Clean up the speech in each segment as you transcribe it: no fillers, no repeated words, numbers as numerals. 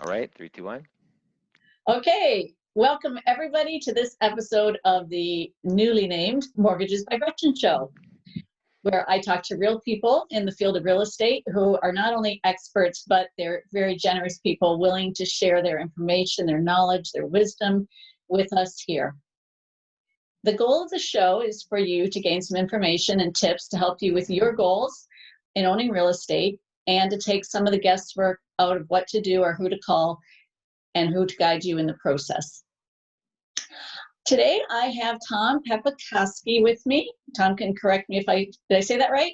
All right, three, two, one. Okay, welcome everybody to this episode of the newly named Mortgages by Gretchen show, where I talk to real people in the field of real estate who are not only experts, but they're very generous people willing to share their information, their knowledge, their wisdom with us here. The goal of the show is for you to gain some information and tips to help you with your goals in owning real estate and to take some of the guesswork out of what to do or who to call and who to guide you in the process. Today, I have Tom Papuckoski with me. Tom can correct me did I say that right?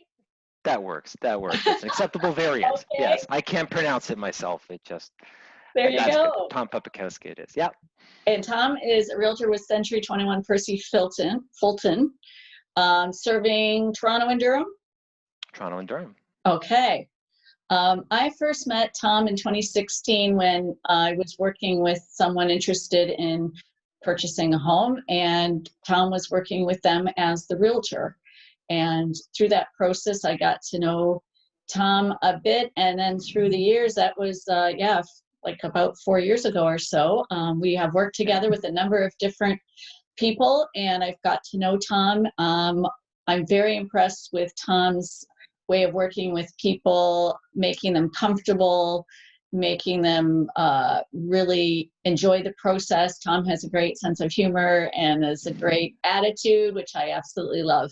That works. That works. It's an acceptable variant. Okay. Yes, I can't pronounce it myself. There you That's go. good. Tom Papuckoski it is. Yep. And Tom is a realtor with Century 21 Percy Fulton, serving Toronto and Durham. Toronto and Durham. Okay. I first met Tom in 2016 when I was working with someone interested in purchasing a home, and Tom was working with them as the realtor. And through that process, I got to know Tom a bit. And then through the years, that was, like about 4 years ago or so, we have worked together with a number of different people, and I've got to know Tom. I'm very impressed with Tom's way of working with people, making them comfortable, making them really enjoy the process. Tom has a great sense of humor and has a great attitude, which I absolutely love.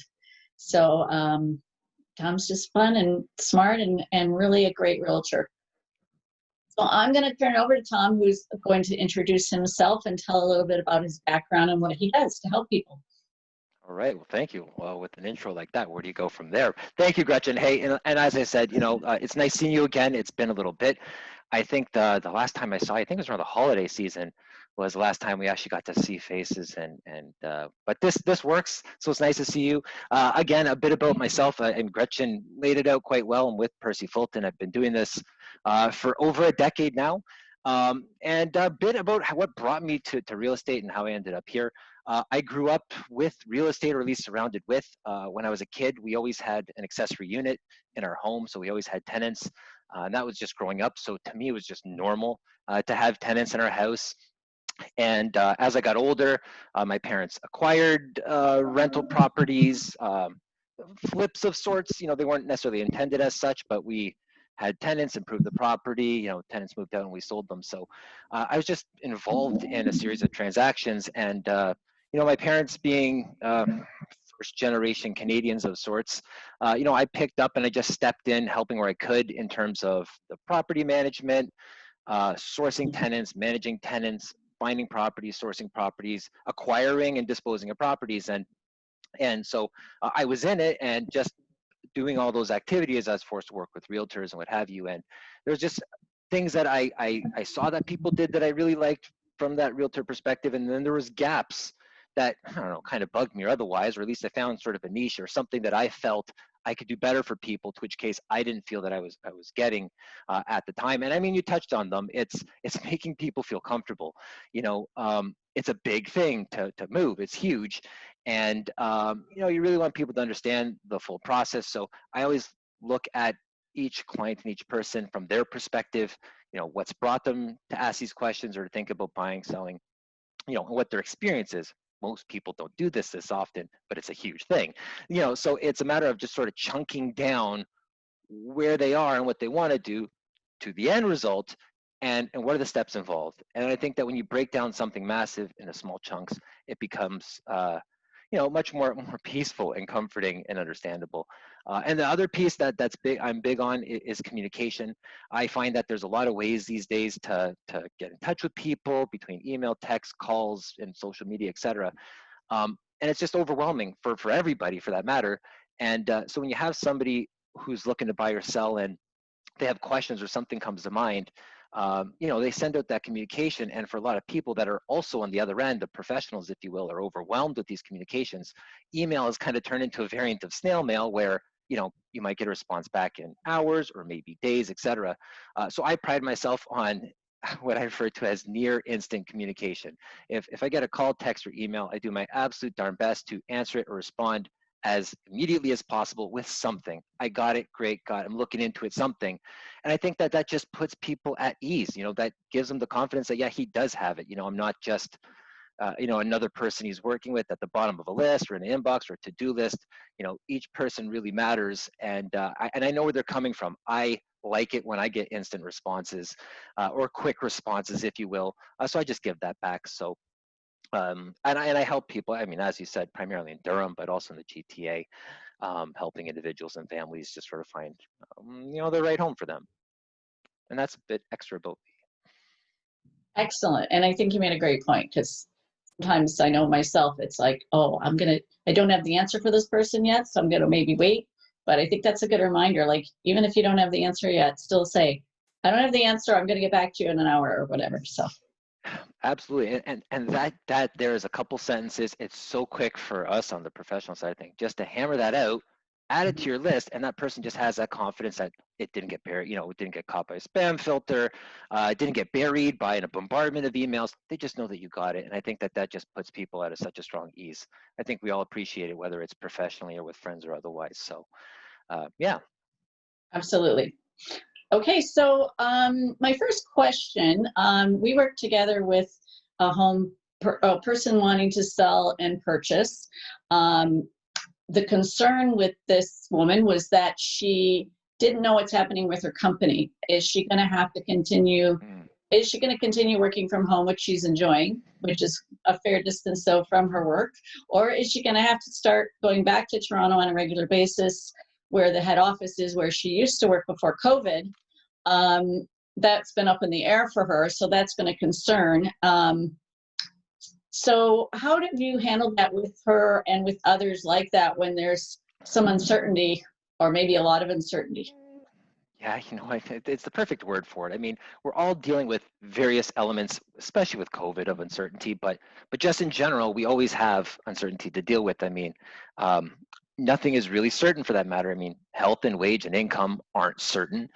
So Tom's just fun and smart and really a great realtor. So I'm going to turn it over to Tom, who's going to introduce himself and tell a little bit about his background and what he does to help people. All right. Well, thank you. Well, with an intro like that, where do you go from there? Thank you, Gretchen. Hey, and as I said, it's nice seeing you again. It's been a little bit. I think the last time I saw you, I think it was around the holiday season, was the last time we actually got to see faces. But this works, so it's nice to see you again. A bit about myself, and Gretchen laid it out quite well. And with Percy Fulton, I've been doing this for over a decade now. And a bit about what brought me to real estate and how I ended up here. I grew up with real estate, or at least surrounded with. When I was a kid, we always had an accessory unit in our home, so we always had tenants. And that was just growing up. So to me, it was just normal to have tenants in our house. And as I got older, my parents acquired rental properties, flips of sorts. They weren't necessarily intended as such, but we had tenants, improved the property. Tenants moved out and we sold them. So I was just involved in a series of transactions. And my parents being first generation Canadians of sorts, I picked up and I just stepped in, helping where I could in terms of the property management, sourcing tenants, managing tenants, finding properties, sourcing properties, acquiring and disposing of properties. And so I was in it and just doing all those activities. I was forced to work with realtors and what have you. And there's just things that I saw that people did that I really liked from that realtor perspective. And then there was gaps that, I don't know, kind of bugged me or otherwise, or at least I found sort of a niche or something that I felt I could do better for people, to which case I didn't feel that I was getting at the time. And I mean, you touched on them. It's making people feel comfortable. It's a big thing to move. It's huge. And, you really want people to understand the full process. So I always look at each client and each person from their perspective, what's brought them to ask these questions or to think about buying, selling, and what their experience is. Most people don't do this often, but it's a huge thing. So it's a matter of just sort of chunking down where they are and what they want to do to the end result, and what are the steps involved. And I think that when you break down something massive into small chunks, it becomes much more peaceful and comforting and understandable. And the other piece that's big, I'm big on, is communication. I find that there's a lot of ways these days to get in touch with people, between email, text, calls, and social media, etc. And it's just overwhelming for everybody, for that matter. And so when you have somebody who's looking to buy or sell and they have questions or something comes to mind, they send out that communication. And for a lot of people that are also on the other end, the professionals, if you will, are overwhelmed with these communications. Email has kind of turned into a variant of snail mail where, you might get a response back in hours or maybe days, etc. So I pride myself on what I refer to as near instant communication. If I get a call, text, or email, I do my absolute darn best to answer it or respond as immediately as possible with something. I got it, great, got it. I'm looking into it, something. And I think that that just puts people at ease, that gives them the confidence that, yeah, he does have it. I'm not just, another person he's working with at the bottom of a list or in the inbox or to-do list. Each person really matters. And I know where they're coming from. I like it when I get instant responses or quick responses, if you will. So I just give that back. So and I help people. I mean, as you said, primarily in Durham, but also in the GTA, helping individuals and families just sort of find, the right home for them. And that's a bit extra about Excellent. And I think you made a great point, because sometimes I know myself, it's like, oh, I don't have the answer for this person yet, so I'm going to maybe wait. But I think that's a good reminder. Like, even if you don't have the answer yet, still say, I don't have the answer. I'm going to get back to you in an hour or whatever. So. Absolutely. And that there is a couple sentences. It's so quick for us on the professional side of things, just to hammer that out, add it to your list, and that person just has that confidence that it didn't get buried, it didn't get caught by a spam filter, it didn't get buried by a bombardment of emails. They just know that you got it. And I think that that just puts people at such a strong ease. I think we all appreciate it, whether it's professionally or with friends or otherwise. So yeah. Absolutely. Okay, so my first question, we work together with a person wanting to sell and purchase. The concern with this woman was that she didn't know what's happening with her company. Is she going to have to continue? Is she going to continue working from home, which she's enjoying, which is a fair distance though from her work, or is she going to have to start going back to Toronto on a regular basis, where the head office is, where she used to work before COVID? That's been up in the air for her, so that's been a concern. So how did you handle that with her and with others like that when there's some uncertainty, or maybe a lot of uncertainty? Yeah, it's the perfect word for it. I mean, we're all dealing with various elements, especially with COVID, of uncertainty, but just in general, we always have uncertainty to deal with. I mean, nothing is really certain for that matter. I mean, health and wage and income aren't certain.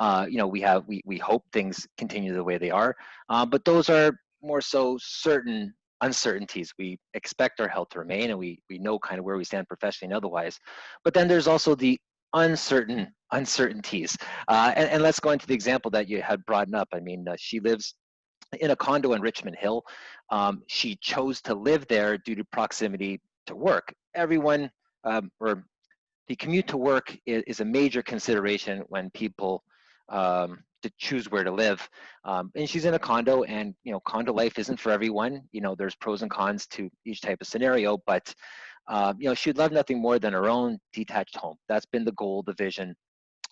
We hope things continue the way they are, but those are more so certain uncertainties. We expect our health to remain, and we know kind of where we stand professionally and otherwise. But then there's also the uncertainties. And let's go into the example that you had brought up. I mean, she lives in a condo in Richmond Hill. She chose to live there due to proximity to work. Everyone, or the commute to work is a major consideration when people to choose where to live. And she's in a condo, and condo life isn't for everyone. There's pros and cons to each type of scenario, but she'd love nothing more than her own detached home. That's been the goal, the vision,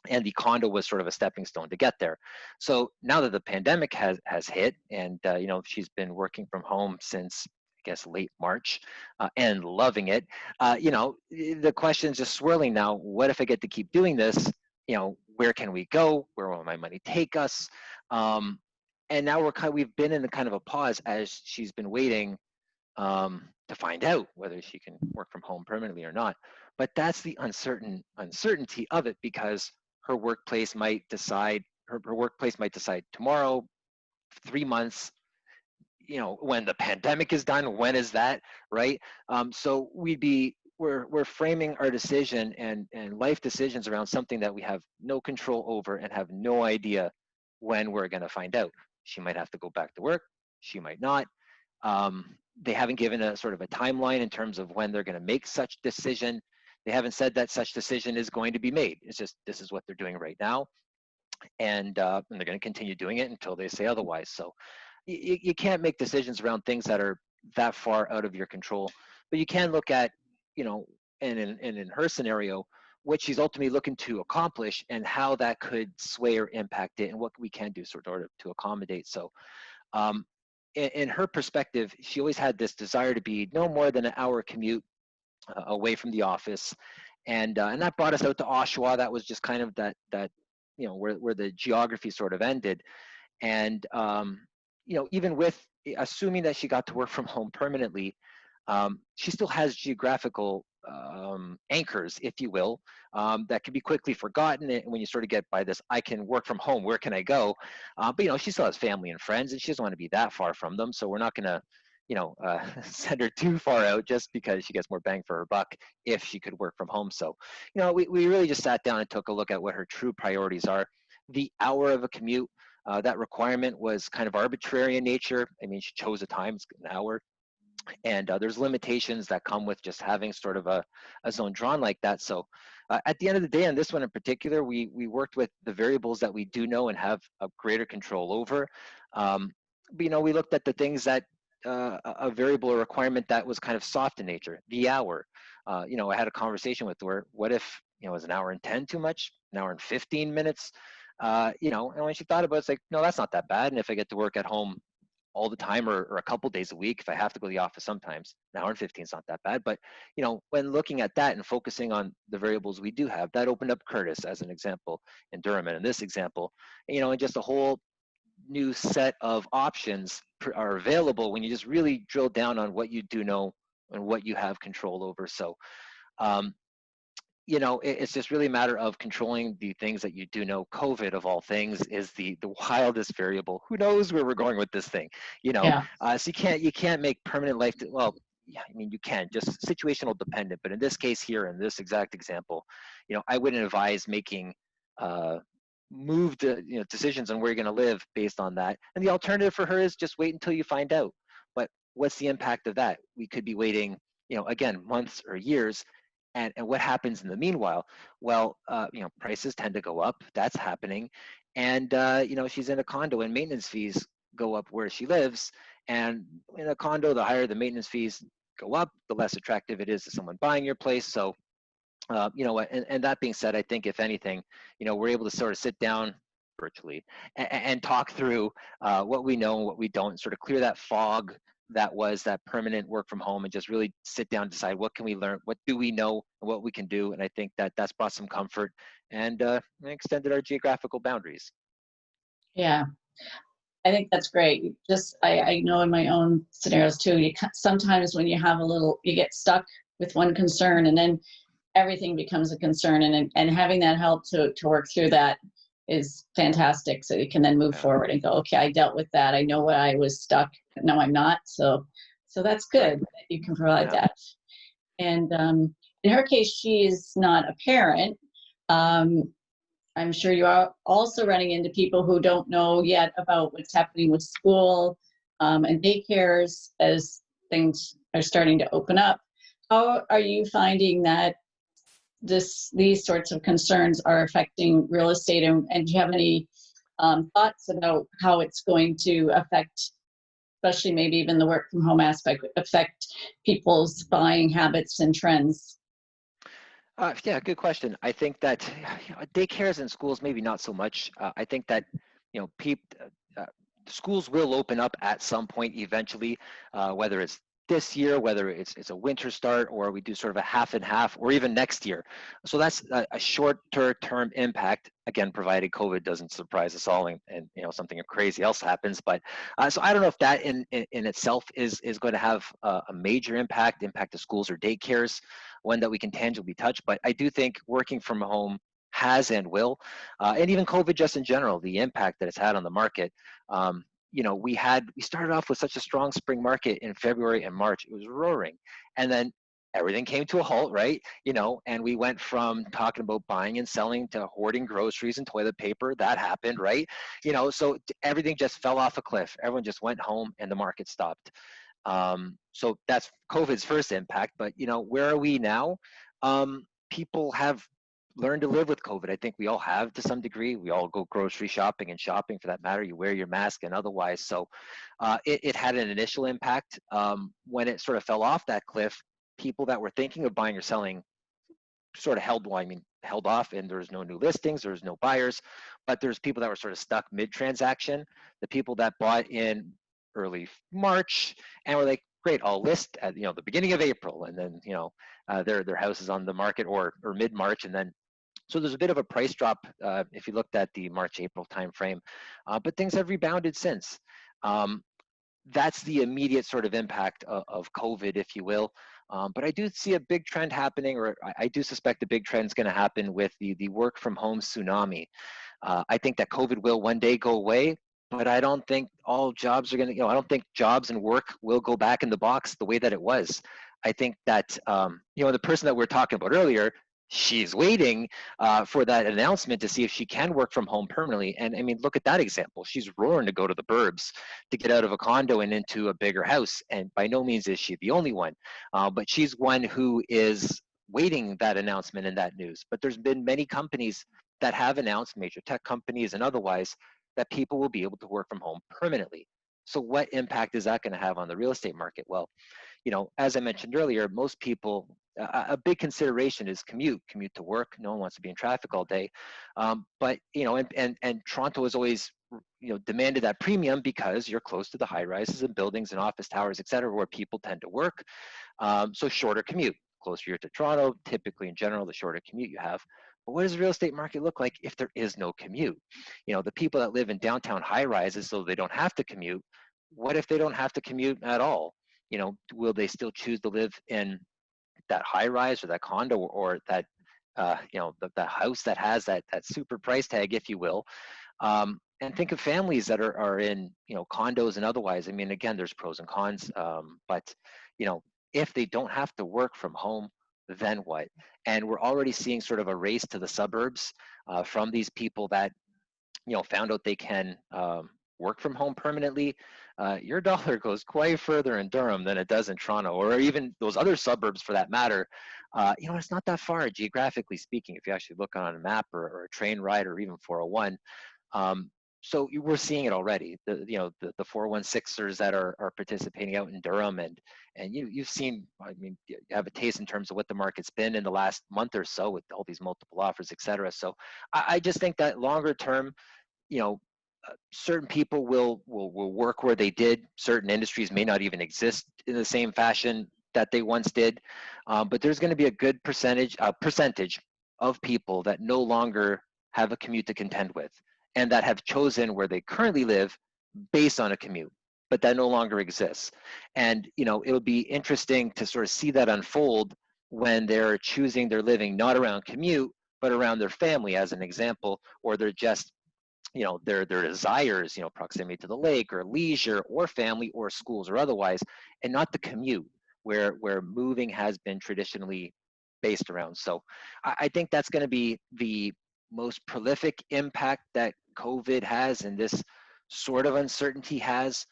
and the condo was sort of a stepping stone to get there. So now that the pandemic has hit, and she's been working from home since, I guess, late March, and loving it. The question's just swirling now. What if I get to keep doing this? Where can we go? Where will my money take us? And now we've been in a kind of a pause as she's been waiting to find out whether she can work from home permanently or not. But that's the uncertainty of it, because her workplace might decide tomorrow, 3 months, when the pandemic is done. When is that, right? So we're framing our decision and life decisions around something that we have no control over and have no idea when we're going to find out. She might have to go back to work. She might not. They haven't given a sort of a timeline in terms of when they're going to make such decision. They haven't said that such decision is going to be made. It's just, this is what they're doing right now. And they're going to continue doing it until they say otherwise. So you can't make decisions around things that are that far out of your control, but you can look at, and in her scenario, what she's ultimately looking to accomplish and how that could sway or impact it, and what we can do sort of to accommodate. So in her perspective, she always had this desire to be no more than an hour commute away from the office, and that brought us out to Oshawa. That was just kind of that where the geography sort of ended, and even with assuming that she got to work from home permanently, she still has geographical anchors, if you will, that can be quickly forgotten. And when you sort of get by this, I can work from home, where can I go? But she still has family and friends, and she doesn't want to be that far from them. So we're not going to, send her too far out just because she gets more bang for her buck if she could work from home. So, we really just sat down and took a look at what her true priorities are. The hour of a commute, that requirement was kind of arbitrary in nature. I mean, she chose a time, it's an hour. And there's limitations that come with just having sort of a zone drawn like that. So at the end of the day, on this one in particular, we worked with the variables that we do know and have a greater control over. But, we looked at the things that a variable or requirement that was kind of soft in nature, the hour. I had a conversation with her. What if, is an hour and 10 too much? An hour and 15 minutes? And when she thought about it, it's like, no, that's not that bad. And if I get to work at home all the time or a couple days a week, if I have to go to the office sometimes, an hour and 15 is not that bad. But, when looking at that and focusing on the variables we do have, that opened up Curtis as an example in Durham. And in this example, and just a whole new set of options are available when you just really drill down on what you do know and what you have control over. So, um, it's just really a matter of controlling the things that you do know. COVID, of all things, is the wildest variable. Who knows where we're going with this thing? Yeah. So you can't make permanent life. Well, yeah, I mean you can, just situational dependent. But in this case here, in this exact example, I wouldn't advise making uh, moved decisions on where you're going to live based on that. And the alternative for her is just wait until you find out. But what's the impact of that? We could be waiting, again, months or years. And what happens in the meanwhile? Well, prices tend to go up. That's happening. And, she's in a condo and maintenance fees go up where she lives. And in a condo, the higher the maintenance fees go up, the less attractive it is to someone buying your place. So, and that being said, I think if anything, we're able to sort of sit down virtually and talk through what we know and what we don't, and sort of clear that fog that was that permanent work from home, and just really sit down and decide what can we learn, what do we know, and what we can do. And I think that that's brought some comfort and extended our geographical boundaries. Yeah. I think that's great. Just, I know in my own scenarios too, sometimes when you get stuck with one concern and then everything becomes a concern, and having that help to work through that is fantastic. So you can then move Yeah. forward and go, okay, I dealt with that. I know why I was stuck. No, I'm not. So that's good that you can provide Yeah. that. And in her case, she is not a parent. Um, I'm sure you are also running into people who don't know yet about what's happening with school and daycares as things are starting to open up. How are you finding that these sorts of concerns are affecting real estate, and do you have any thoughts about how it's going to affect, especially maybe even the work from home aspect, affect people's buying habits and trends? Yeah, good question. I think that daycares and schools, maybe not so much. I think that schools will open up at some point eventually, whether it's this year, whether it's a winter start, or we do sort of a half and half, or even next year. So that's a shorter term impact. Again, provided COVID doesn't surprise us all and something crazy else happens. But so I don't know if that in itself is going to have a major impact to schools or daycares, one that we can tangibly touch. But I do think working from home has and will, and even COVID just in general, the impact that it's had on the market. We started off with such a strong spring market in February and March. It was roaring. And then everything came to a halt, right? And we went from talking about buying and selling to hoarding groceries and toilet paper. That happened, right? So everything just fell off a cliff. Everyone just went home and the market stopped. So that's COVID's first impact. But, where are we now? People have learned to live with COVID. I think we all have to some degree. We all go grocery shopping and shopping for that matter. You wear your mask and otherwise. So it had an initial impact. When it sort of fell off that cliff, people that were thinking of buying or selling sort of held off, and there was no new listings, there was no buyers, but there's people that were sort of stuck mid-transaction. The people that bought in early March and were like, great, I'll list at the beginning of April, and then their house is on the market or mid-March, and then so there's a bit of a price drop if you looked at the March-April timeframe, but things have rebounded since. That's the immediate sort of impact of COVID, if you will. But I do see a big trend happening, or I do suspect a big trend is going to happen with the work from home tsunami. I think that COVID will one day go away. but I don't think all jobs are going to, I don't think jobs and work will go back in the box the way that it was. I think that, the person that we're talking about earlier, she's waiting for that announcement to see if she can work from home permanently. And I mean, look at that example. She's roaring to go to the burbs to get out of a condo and into a bigger house. And by no means is she the only one, but she's one who is waiting that announcement and that news. But there's been many companies that have announced, major tech companies and otherwise, that people will be able to work from home permanently. So what impact is that going to have on the real estate market? Well, as I mentioned earlier, most people, a big consideration is commute to work. No one wants to be in traffic all day. But, and Toronto has always, demanded that premium because you're close to the high rises and buildings and office towers, et cetera, where people tend to work. So shorter commute, closer you're to Toronto, typically in general, the shorter commute you have. But what does the real estate market look like if there is no commute? The people that live in downtown high rises so they don't have to commute, what if they don't have to commute at all? Will they still choose to live in that high rise or that condo or that, the house that has that super price tag, if you will? And think of families that are in, condos and otherwise. I mean, again, there's pros and cons, but, if they don't have to work from home, then what? And we're already seeing sort of a race to the suburbs from these people that, found out they can work from home permanently. Your dollar goes quite further in Durham than it does in Toronto, or even those other suburbs for that matter. It's not that far geographically speaking if you actually look on a map or a train ride or even 401. So we're seeing it already. The 416ers that are participating out in Durham, and you've seen. I mean, you have a taste in terms of what the market's been in the last month or so with all these multiple offers, et cetera. So I just think that longer term, certain people will work where they did. Certain industries may not even exist in the same fashion that they once did. But there's going to be a good percentage of people that no longer have a commute to contend with, and that have chosen where they currently live based on a commute, but that no longer exists. And it'll be interesting to sort of see that unfold when they're choosing their living not around commute, but around their family, as an example, or they're just their desires, proximity to the lake or leisure or family or schools or otherwise, and not the commute where moving has been traditionally based around. So I think that's going to be the most prolific impact that COVID has and this sort of uncertainty has.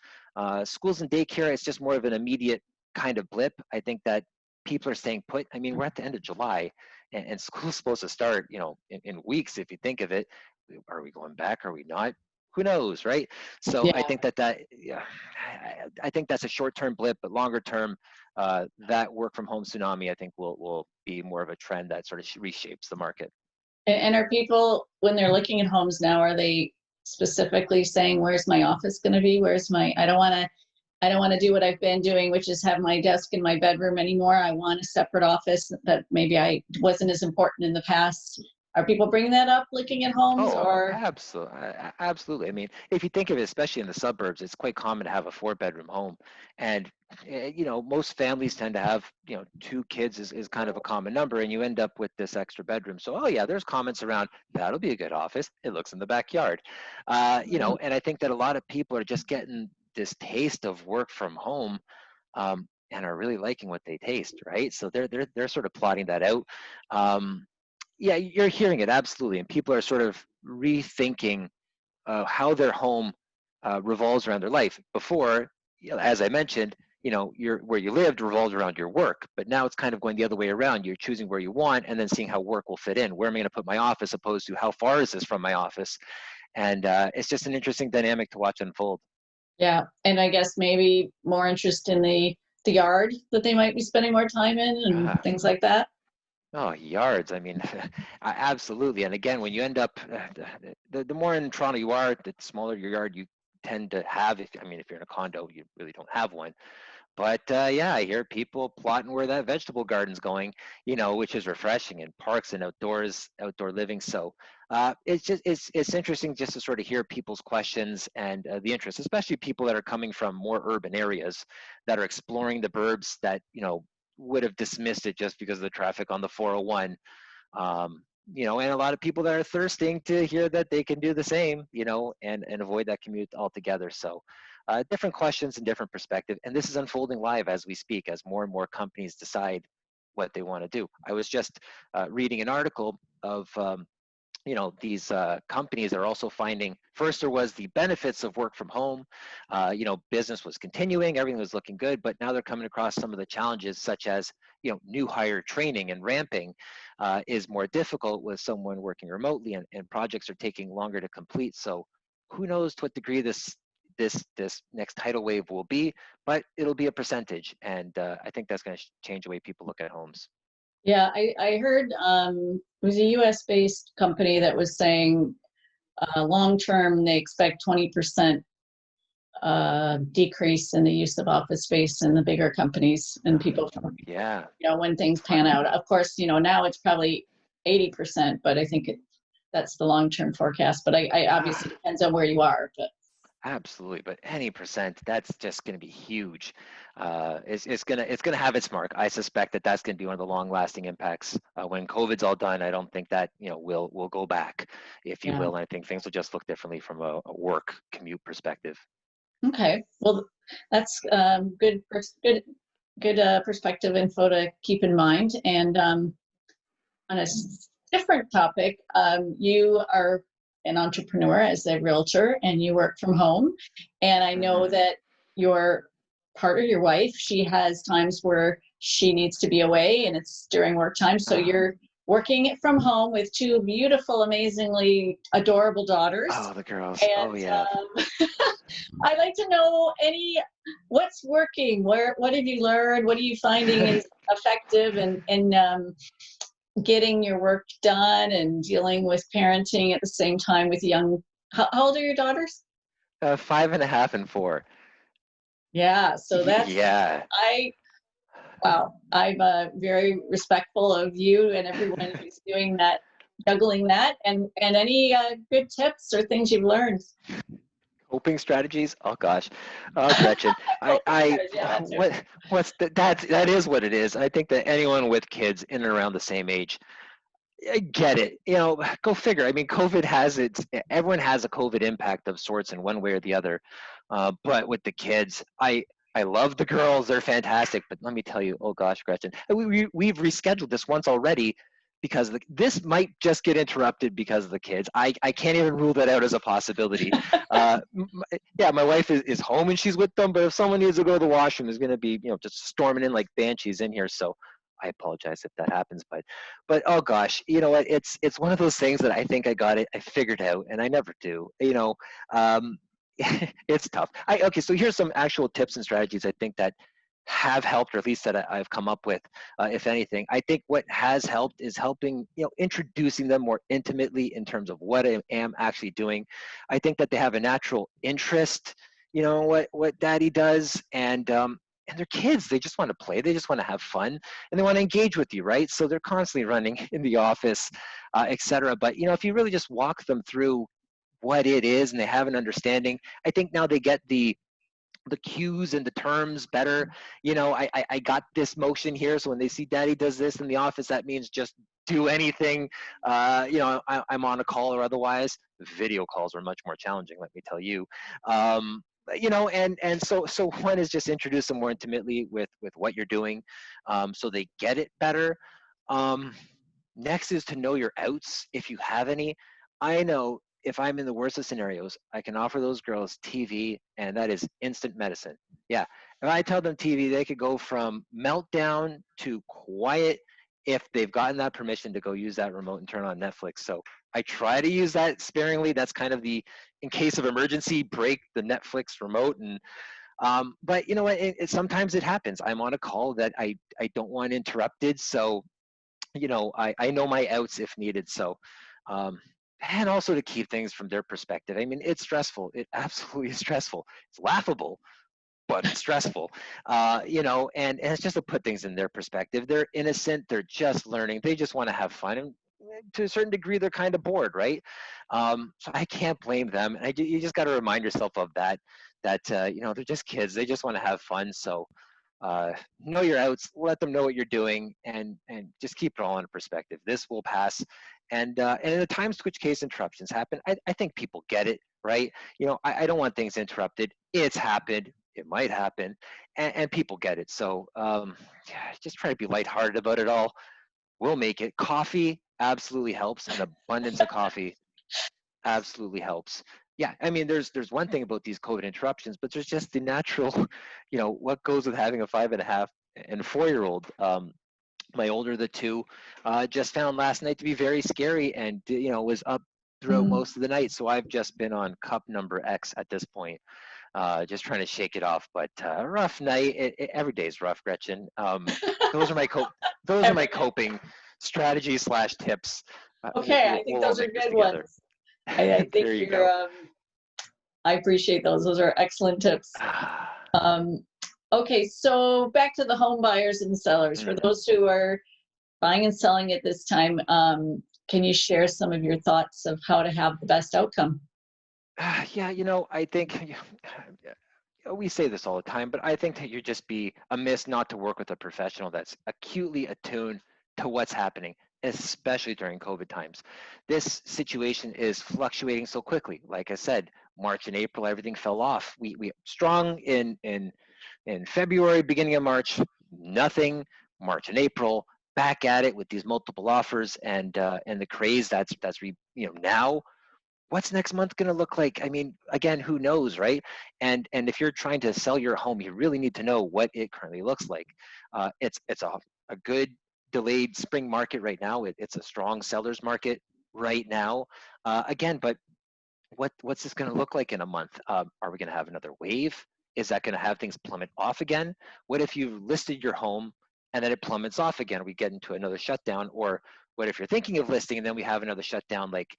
Schools and daycare, it's just more of an immediate kind of blip. I think that people are staying put. I mean, we're at the end of July and school's supposed to start, in weeks if you think of it. Are we going back? Are we not? Who knows, right? So I Yeah. think yeah, I think that's a short-term blip, but longer term, that work from home tsunami, I think will be more of a trend that sort of reshapes the market. And are people, when they're looking at homes now, are they specifically saying, where's my office going to be? I don't want to do what I've been doing, which is have my desk in my bedroom anymore. I want a separate office that maybe I wasn't as important in the past. Are people bringing that up looking at homes Oh, or? absolutely, absolutely. I mean, if you think of it, especially in the suburbs, it's quite common to have a 4-bedroom home, and most families tend to have 2 kids is kind of a common number, and you end up with this extra bedroom. So, oh yeah, there's comments around that'll be a good office. It looks in the backyard, and I think that a lot of people are just getting this taste of work from home, and are really liking what they taste, right? So they're sort of plotting that out. Yeah, you're hearing it absolutely, and people are sort of rethinking how their home revolves around their life. Before, as I mentioned, where you lived revolved around your work, but now it's kind of going the other way around. You're choosing where you want, and then seeing how work will fit in. Where am I going to put my office, opposed to how far is this from my office? And it's just an interesting dynamic to watch unfold. Yeah, and I guess maybe more interest in the yard that they might be spending more time in and Ah, things like that. oh, yards. I mean, absolutely. And again, when you end up, the more in Toronto you are, the smaller your yard you tend to have. If you're in a condo, you really don't have one. But yeah, I hear people plotting where that vegetable garden's going, which is refreshing, and parks and outdoor living. So it's interesting just to sort of hear people's questions and the interest, especially people that are coming from more urban areas that are exploring the burbs that would have dismissed it just because of the traffic on the 401. and a lot of people that are thirsting to hear that they can do the same, and avoid that commute altogether. So different questions and different perspective. And this is unfolding live as we speak, as more and more companies decide what they want to do. I was just reading an article of, these companies are also finding, first there was the benefits of work from home. Business was continuing, everything was looking good, but now they're coming across some of the challenges, such as, new hire training and ramping is more difficult with someone working remotely, and projects are taking longer to complete. So who knows to what degree this next tidal wave will be, but it'll be a percentage. And I think that's going to change the way people look at homes. Yeah, I heard it was a US based company that was saying long term they expect 20% decrease in the use of office space in the bigger companies and people, Yeah. when things pan out. Of course, now it's probably 80%, but I think that's the long term forecast. But I obviously depends on where you are. But Absolutely, but any percent, that's just going to be huge. It's gonna have its mark. I suspect that that's going to be one of the long-lasting impacts. When COVID's all done, I don't think that will go back, if you yeah. will. And I think things will just look differently from a work commute perspective. Okay. Well, that's good perspective info to keep in mind. And on a different topic, you are an entrepreneur as a realtor, and you work from home. And I know that your partner, your wife, she has times where she needs to be away, and it's during work time. So you're working from home with two beautiful, amazingly adorable daughters. Oh, the girls. And Oh, yeah. I'd like to know what's working. What have you learned? What are you finding is effective and getting your work done and dealing with parenting at the same time with young. How old are your daughters? 5.5 and 4. Yeah, so Yeah. wow, I'm very respectful of you and everyone who's doing that, juggling that, and any good tips or things you've learned. Coping strategies. Oh gosh, Gretchen, Yeah, that too. that is what it is. I think that anyone with kids in and around the same age, I get it. Go figure. I mean, everyone has a COVID impact of sorts in one way or the other. But with the kids, I love the girls. They're fantastic. But let me tell you, oh gosh, Gretchen, we've rescheduled this once already because this might just get interrupted because of the kids. I can't even rule that out as a possibility. Yeah, my wife is home and she's with them, but if someone needs to go to the washroom, there's going to be, just storming in like banshees in here. So I apologize if that happens, but oh gosh, you know what? It's one of those things that I think I figured out, and I never do. It's tough. Okay, so here's some actual tips and strategies I think that have helped, or at least that I've come up with. If anything, I think what has helped is helping, introducing them more intimately in terms of what I am actually doing. I think that they have a natural interest, what daddy does, and they're kids. They just want to play. They just want to have fun, and they want to engage with you, right? So they're constantly running in the office, etc. But if you really just walk them through what it is and they have an understanding, I think now they get the cues and the terms better. I got this motion here, so when they see daddy does this in the office, that means just do anything. I'm on a call or otherwise. Video calls are much more challenging, let me tell you. And so one is just introduce them more intimately with what you're doing, so they get it better. Next is to know your outs, if you have any. I know if I'm in the worst of scenarios, I can offer those girls TV, and that is instant medicine. Yeah, if I tell them TV, they could go from meltdown to quiet if they've gotten that permission to go use that remote and turn on Netflix. So I try to use that sparingly. That's kind of in case of emergency, break the Netflix remote. And but you know what? Sometimes it happens. I'm on a call that I don't want interrupted. So I know my outs if needed. So and also to keep things from their perspective. I mean, it's stressful. It absolutely is stressful. It's laughable, but it's stressful. And it's just to put things in their perspective. They're innocent. They're just learning. They just want to have fun. And to a certain degree, they're kind of bored, right? So I can't blame them. And you just got to remind yourself of that they're just kids. They just want to have fun. So know your outs, let them know what you're doing, and just keep it all in perspective. This will pass, And in the time switch case interruptions happen, I think people get it, right? I don't want things interrupted. It's happened. It might happen, and people get it. So yeah, just try to be lighthearted about it all. We'll make it. Coffee absolutely helps. An abundance of coffee absolutely helps. Yeah, I mean, there's one thing about these COVID interruptions, but there's just the natural, what goes with having a 5.5 and 4-year-old. My older of the two just found last night to be very scary, and was up throughout Mm. most of the night. So I've just been on cup number X at this point, just trying to shake it off. But rough night. Every day's rough, Gretchen. Those are my those are my Every day. coping strategies slash tips. Okay, I think We'll all those are make this good together. ones. I think There you you're, go. I appreciate those. Those are excellent tips. Okay, so back to the home buyers and sellers. For Mhm. those who are buying and selling at this time, can you share some of your thoughts of how to have the best outcome? Yeah, I think we say this all the time, but I think that you'd just be amiss not to work with a professional that's acutely attuned to what's happening, especially during COVID times. This situation is fluctuating so quickly. Like I said, March and April, everything fell off. We strong in February, beginning of March, nothing. March and April, back at it with these multiple offers and the craze now. What's next month going to look like? I mean, again, who knows, right? And if you're trying to sell your home, you really need to know what it currently looks like. It's a good delayed spring market right now. It's a strong seller's market right now. Again, but what's this going to look like in a month? Are we going to have another wave? Is that going to have things plummet off again? What if you've listed your home and then it plummets off again? We get into another shutdown. Or what if you're thinking of listing and then we have another shutdown? Like,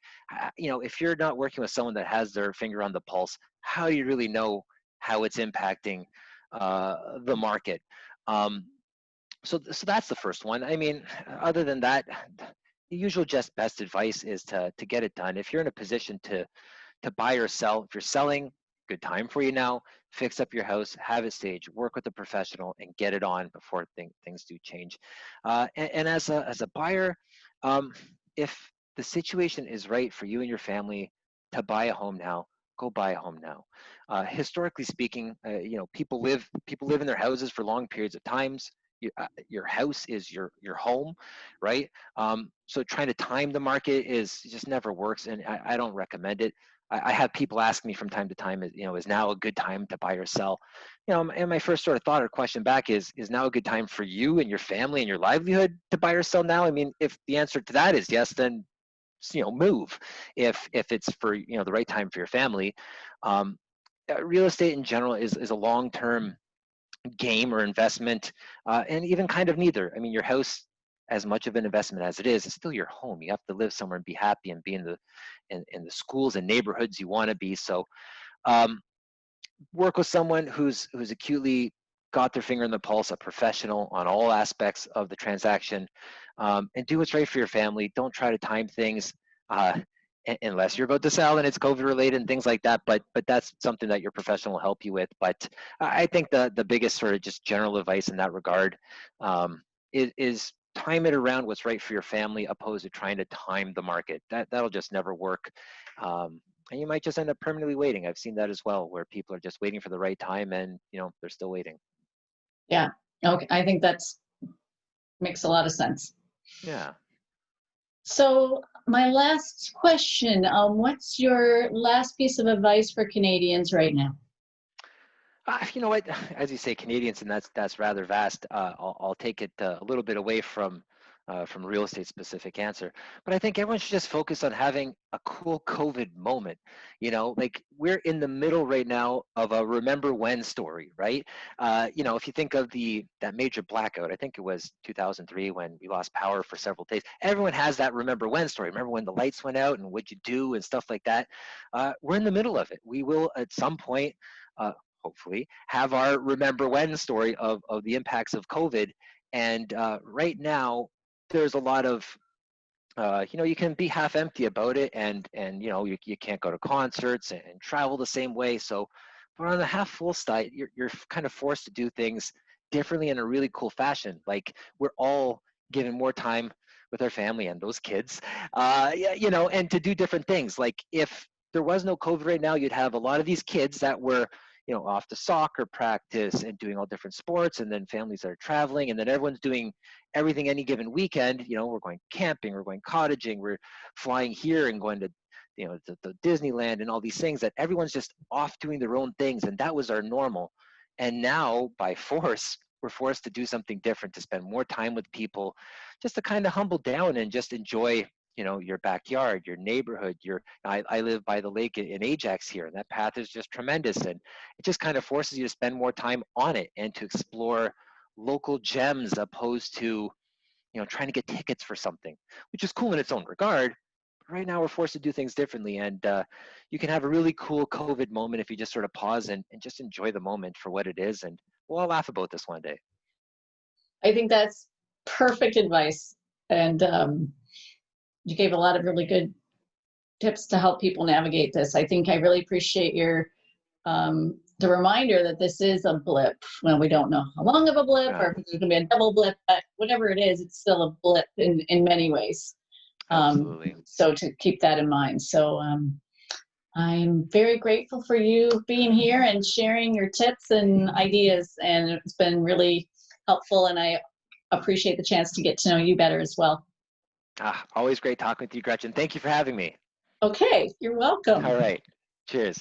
if you're not working with someone that has their finger on the pulse, how do you really know how it's impacting the market? So that's the first one. I mean, other than that, the usual just best advice is to get it done. If you're in a position to buy or sell. If you're selling, good time for you now. Fix up your house, have it staged, work with a professional, and get it on before things do change. And as a buyer, if the situation is right for you and your family to buy a home now, go buy a home now. Historically speaking, people live in their houses for long periods of times. Your house is your home, right? So trying to time the market just never works, and I don't recommend it. I have people ask me from time to time, is now a good time to buy or sell? And my first sort of thought or question back is now a good time for you and your family and your livelihood to buy or sell now? I mean, if the answer to that is yes, then move. If it's for the right time for your family, real estate in general is a long-term game or investment, and even kind of neither. I mean, your house, as much of an investment as it is still your home. You have to live somewhere and be happy and be in the schools and neighborhoods you want to be. So um, work with someone who's acutely got their finger in the pulse, a professional on all aspects of the transaction, and do what's right for your family. Don't try to time things. Unless you're about to sell and it's COVID related and things like that, but that's something that your professional will help you with. But I think the biggest sort of just general advice in that regard is time it around what's right for your family, opposed to trying to time the market. That'll just never work. And you might just end up permanently waiting. I've seen that as well, where people are just waiting for the right time, and they're still waiting. Yeah. Okay. I think that's makes a lot of sense. Yeah. So my last question, what's your last piece of advice for Canadians right now? You know what? As you say, Canadians, and that's rather vast. I'll take it a little bit away from real estate specific answer, but I think everyone should just focus on having a cool COVID moment. Like we're in the middle right now of a remember when story, right? If you think of that major blackout, I think it was 2003 when we lost power for several days. Everyone has that remember when story. Remember when the lights went out and what'd you do and stuff like that. We're in the middle of it. We will at some point. Hopefully, have our remember when story of the impacts of COVID. And right now, there's a lot of, you can be half empty about it, and you can't go to concerts and travel the same way. So, but on the half full side, you're kind of forced to do things differently in a really cool fashion. Like we're all given more time with our family and those kids, yeah, and to do different things. Like if there was no COVID right now, you'd have a lot of these kids that were, off to soccer practice and doing all different sports, and then families that are traveling, and then everyone's doing everything any given weekend. We're going camping, we're going cottaging, we're flying here and going to, the Disneyland and all these things, that everyone's just off doing their own things, and that was our normal. And now, by force, we're forced to do something different, to spend more time with people, just to kind of humble down and just enjoy, your backyard, your neighborhood. I live by the lake in Ajax here, and that path is just tremendous. And it just kind of forces you to spend more time on it and to explore local gems, opposed to, trying to get tickets for something, which is cool in its own regard. But right now, we're forced to do things differently. And you can have a really cool COVID moment if you just sort of pause and just enjoy the moment for what it is. And we'll all laugh about this one day. I think that's perfect advice. And you gave a lot of really good tips to help people navigate this. I think I really appreciate your the reminder that this is a blip. Well, we don't know how long of a blip, or if it's going to be a double blip, but whatever it is, it's still a blip in many ways. Absolutely. So to keep that in mind. So I'm very grateful for you being here and sharing your tips and ideas, and it's been really helpful, and I appreciate the chance to get to know you better as well. Always great talking with you, Gretchen. Thank you for having me. Okay, you're welcome. All right. Cheers.